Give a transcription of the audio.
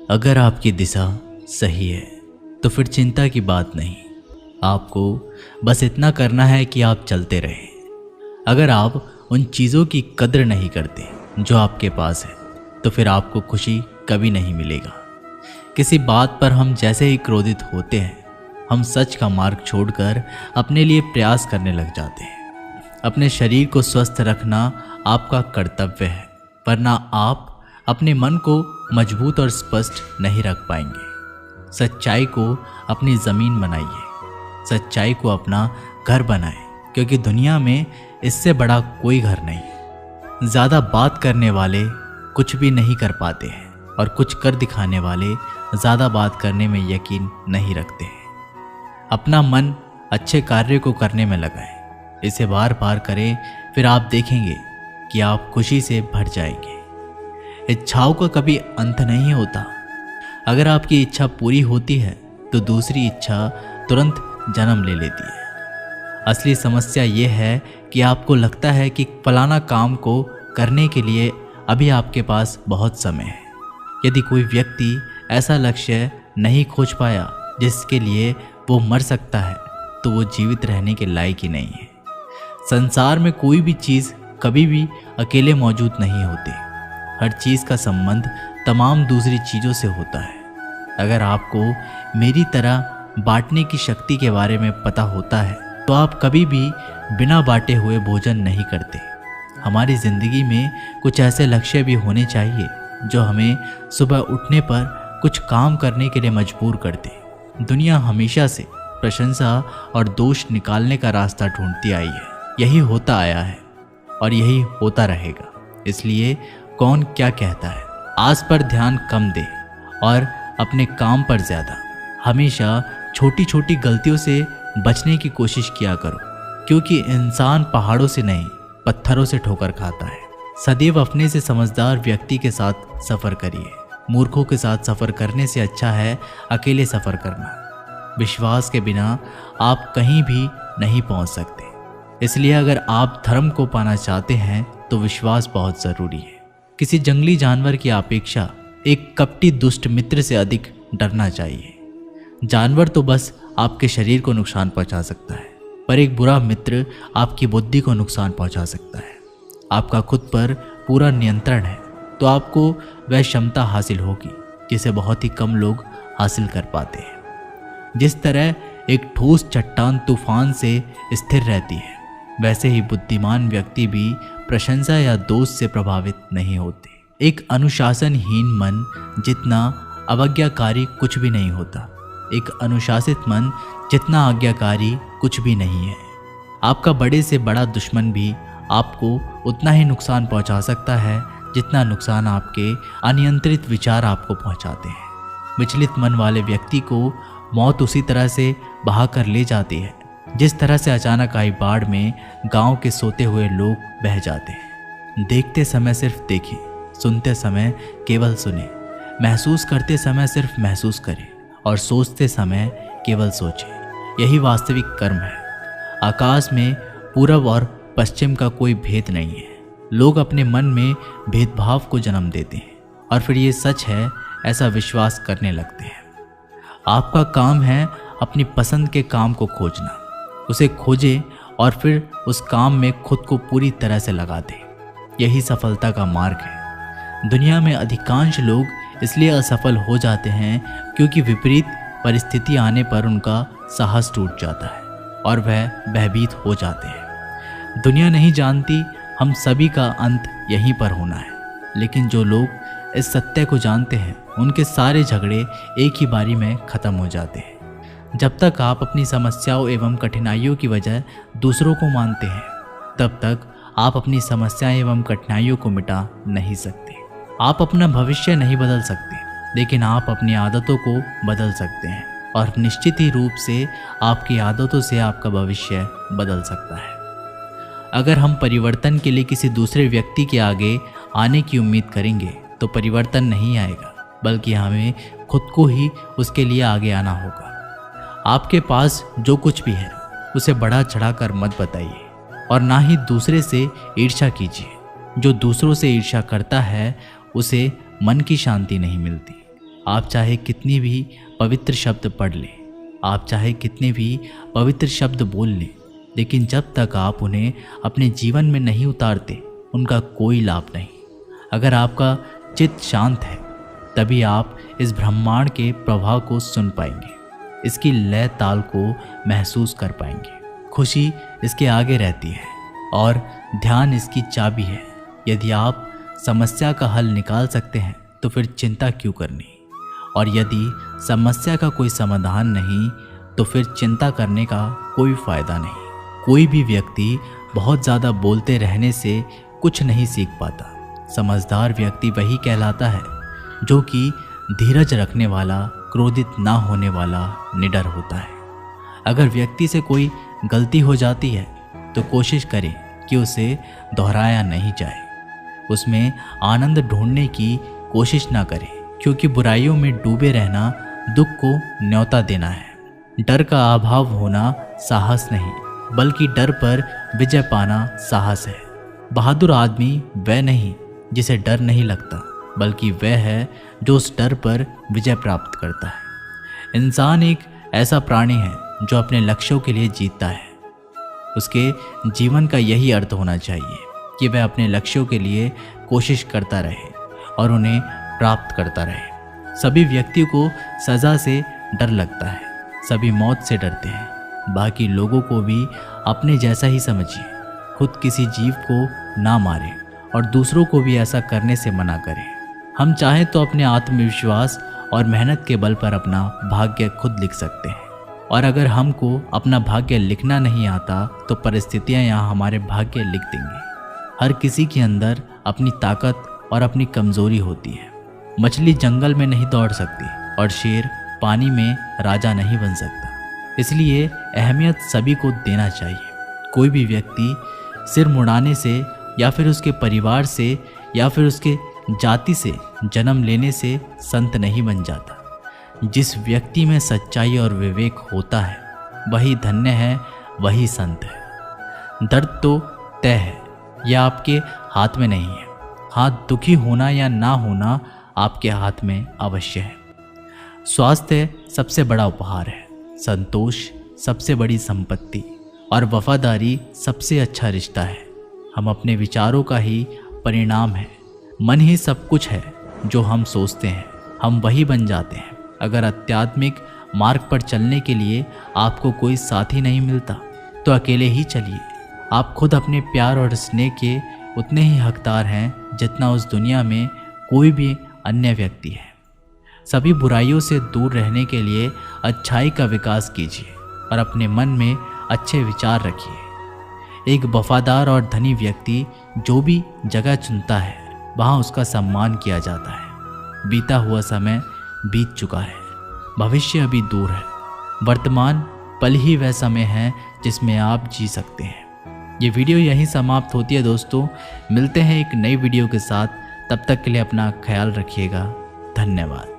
अगर आपकी दिशा सही है तो फिर चिंता की बात नहीं। आपको बस इतना करना है कि आप चलते रहें। अगर आप उन चीज़ों की कद्र नहीं करते जो आपके पास है तो फिर आपको खुशी कभी नहीं मिलेगा। किसी बात पर हम जैसे ही क्रोधित होते हैं, हम सच का मार्ग छोड़कर अपने लिए प्रयास करने लग जाते हैं। अपने शरीर को स्वस्थ रखना आपका कर्तव्य है, वरना आप अपने मन को मजबूत और स्पष्ट नहीं रख पाएंगे। सच्चाई को अपनी ज़मीन बनाइए, सच्चाई को अपना घर बनाएं, क्योंकि दुनिया में इससे बड़ा कोई घर नहीं। ज़्यादा बात करने वाले कुछ भी नहीं कर पाते हैं और कुछ कर दिखाने वाले ज़्यादा बात करने में यकीन नहीं रखते हैं। अपना मन अच्छे कार्य को करने में लगाएं, इसे बार बार करें, फिर आप देखेंगे कि आप खुशी से भर जाएंगे। इच्छाओं का कभी अंत नहीं होता। अगर आपकी इच्छा पूरी होती है तो दूसरी इच्छा तुरंत जन्म ले लेती है। असली समस्या यह है कि आपको लगता है कि फलाना काम को करने के लिए अभी आपके पास बहुत समय है। यदि कोई व्यक्ति ऐसा लक्ष्य नहीं खोज पाया जिसके लिए वो मर सकता है तो वो जीवित रहने के लायक ही नहीं है। संसार में कोई भी चीज़ कभी भी अकेले मौजूद नहीं होती। हर चीज़ का संबंध तमाम दूसरी चीज़ों से होता है। अगर आपको मेरी तरह बांटने की शक्ति के बारे में पता होता है तो आप कभी भी बिना बांटे हुए भोजन नहीं करते। हमारी ज़िंदगी में कुछ ऐसे लक्ष्य भी होने चाहिए जो हमें सुबह उठने पर कुछ काम करने के लिए मजबूर करते। दुनिया हमेशा से प्रशंसा और दोष निकालने का रास्ता ढूंढती आई है। यही होता आया है और यही होता रहेगा। इसलिए कौन क्या कहता है, आस पर ध्यान कम दे और अपने काम पर ज़्यादा। हमेशा छोटी छोटी गलतियों से बचने की कोशिश किया करो, क्योंकि इंसान पहाड़ों से नहीं पत्थरों से ठोकर खाता है। सदैव अपने से समझदार व्यक्ति के साथ सफ़र करिए। मूर्खों के साथ सफ़र करने से अच्छा है अकेले सफ़र करना। विश्वास के बिना आप कहीं भी नहीं पहुंच सकते। इसलिए अगर आप धर्म को पाना चाहते हैं तो विश्वास बहुत ज़रूरी है। किसी जंगली जानवर की अपेक्षा एक कपटी दुष्ट मित्र से अधिक डरना चाहिए। जानवर तो बस आपके शरीर को नुकसान पहुंचा सकता है, पर एक बुरा मित्र आपकी बुद्धि को नुकसान पहुंचा सकता है। आपका खुद पर पूरा नियंत्रण है तो आपको वह क्षमता हासिल होगी जिसे बहुत ही कम लोग हासिल कर पाते हैं। जिस तरह एक ठोस चट्टान तूफान से स्थिर रहती है, वैसे ही बुद्धिमान व्यक्ति भी प्रशंसा या दोष से प्रभावित नहीं होते। एक अनुशासनहीन मन जितना अवज्ञाकारी कुछ भी नहीं होता। एक अनुशासित मन जितना आज्ञाकारी कुछ भी नहीं है। आपका बड़े से बड़ा दुश्मन भी आपको उतना ही नुकसान पहुंचा सकता है जितना नुकसान आपके अनियंत्रित विचार आपको पहुंचाते हैं। विचलित मन वाले व्यक्ति को मौत उसी तरह से बहा कर ले जाती है जिस तरह से अचानक आई बाढ़ में गांव के सोते हुए लोग बह जाते हैं। देखते समय सिर्फ देखें, सुनते समय केवल सुने, महसूस करते समय सिर्फ महसूस करें और सोचते समय केवल सोचें। यही वास्तविक कर्म है। आकाश में पूरब और पश्चिम का कोई भेद नहीं है। लोग अपने मन में भेदभाव को जन्म देते हैं और फिर ये सच है ऐसा विश्वास करने लगते हैं। आपका काम है अपनी पसंद के काम को खोजना। उसे खोजें और फिर उस काम में खुद को पूरी तरह से लगा दें। यही सफलता का मार्ग है। दुनिया में अधिकांश लोग इसलिए असफल हो जाते हैं क्योंकि विपरीत परिस्थिति आने पर उनका साहस टूट जाता है और वह भयभीत हो जाते हैं। दुनिया नहीं जानती हम सभी का अंत यहीं पर होना है, लेकिन जो लोग इस सत्य को जानते हैं उनके सारे झगड़े एक ही बारी में ख़त्म हो जाते हैं। जब तक आप अपनी समस्याओं एवं कठिनाइयों की वजह दूसरों को मानते हैं, तब तक आप अपनी समस्याएं एवं कठिनाइयों को मिटा नहीं सकते। आप अपना भविष्य नहीं बदल सकते, लेकिन आप अपनी आदतों को बदल सकते हैं और निश्चित ही रूप से आपकी आदतों से आपका भविष्य बदल सकता है। अगर हम परिवर्तन के लिए किसी दूसरे व्यक्ति के आगे आने की उम्मीद करेंगे तो परिवर्तन नहीं आएगा, बल्कि हमें खुद को ही उसके लिए आगे आना होगा। आपके पास जो कुछ भी है उसे बढ़ा चढ़ाकर मत बताइए और ना ही दूसरे से ईर्ष्या कीजिए। जो दूसरों से ईर्ष्या करता है उसे मन की शांति नहीं मिलती। आप चाहे कितनी भी पवित्र शब्द पढ़ लें, आप चाहे कितने भी पवित्र शब्द बोल लें, लेकिन जब तक आप उन्हें अपने जीवन में नहीं उतारते उनका कोई लाभ नहीं। अगर आपका चित्त शांत है तभी आप इस ब्रह्मांड के प्रभाव को सुन पाएंगे, इसकी लय ताल को महसूस कर पाएंगे। खुशी इसके आगे रहती है और ध्यान इसकी चाबी है। यदि आप समस्या का हल निकाल सकते हैं तो फिर चिंता क्यों करनी, और यदि समस्या का कोई समाधान नहीं तो फिर चिंता करने का कोई फ़ायदा नहीं। कोई भी व्यक्ति बहुत ज़्यादा बोलते रहने से कुछ नहीं सीख पाता। समझदार व्यक्ति वही कहलाता है जो कि धीरज रखने वाला, क्रोधित ना होने वाला, निडर होता है। अगर व्यक्ति से कोई गलती हो जाती है तो कोशिश करें कि उसे दोहराया नहीं जाए, उसमें आनंद ढूंढने की कोशिश ना करें, क्योंकि बुराइयों में डूबे रहना दुख को न्योता देना है। डर का अभाव होना साहस नहीं, बल्कि डर पर विजय पाना साहस है। बहादुर आदमी वह नहीं जिसे डर नहीं लगता, बल्कि वह है जो उस डर पर विजय प्राप्त करता है। इंसान एक ऐसा प्राणी है जो अपने लक्ष्यों के लिए जीतता है। उसके जीवन का यही अर्थ होना चाहिए कि वह अपने लक्ष्यों के लिए कोशिश करता रहे और उन्हें प्राप्त करता रहे। सभी व्यक्तियों को सज़ा से डर लगता है, सभी मौत से डरते हैं। बाकी लोगों को भी अपने जैसा ही समझिए। खुद किसी जीव को ना मारे और दूसरों को भी ऐसा करने से मना करें। हम चाहें तो अपने आत्मविश्वास और मेहनत के बल पर अपना भाग्य खुद लिख सकते हैं, और अगर हमको अपना भाग्य लिखना नहीं आता तो परिस्थितियां यहाँ हमारे भाग्य लिख देंगे। हर किसी के अंदर अपनी ताकत और अपनी कमज़ोरी होती है। मछली जंगल में नहीं दौड़ सकती और शेर पानी में राजा नहीं बन सकता। इसलिए अहमियत सभी को देना चाहिए। कोई भी व्यक्ति सिर मुड़ाने से या फिर उसके परिवार से या फिर उसके जाति से जन्म लेने से संत नहीं बन जाता। जिस व्यक्ति में सच्चाई और विवेक होता है वही धन्य है, वही संत है। दर्द तो तय है, यह आपके हाथ में नहीं है। हाँ, दुखी होना या ना होना आपके हाथ में अवश्य है। स्वास्थ्य सबसे बड़ा उपहार है, संतोष सबसे बड़ी संपत्ति और वफादारी सबसे अच्छा रिश्ता है। हम अपने विचारों का ही परिणाम है। मन ही सब कुछ है, जो हम सोचते हैं हम वही बन जाते हैं। अगर आध्यात्मिक मार्ग पर चलने के लिए आपको कोई साथी नहीं मिलता तो अकेले ही चलिए। आप खुद अपने प्यार और स्नेह के उतने ही हकदार हैं जितना उस दुनिया में कोई भी अन्य व्यक्ति है। सभी बुराइयों से दूर रहने के लिए अच्छाई का विकास कीजिए और अपने मन में अच्छे विचार रखिए। एक वफादार और धनी व्यक्ति जो भी जगह चुनता है वहाँ उसका सम्मान किया जाता है। बीता हुआ समय बीत चुका है, भविष्य अभी दूर है। वर्तमान पल ही वह समय है जिसमें आप जी सकते हैं। ये वीडियो यहीं समाप्त होती है दोस्तों। मिलते हैं एक नई वीडियो के साथ, तब तक के लिए अपना ख्याल रखिएगा। धन्यवाद।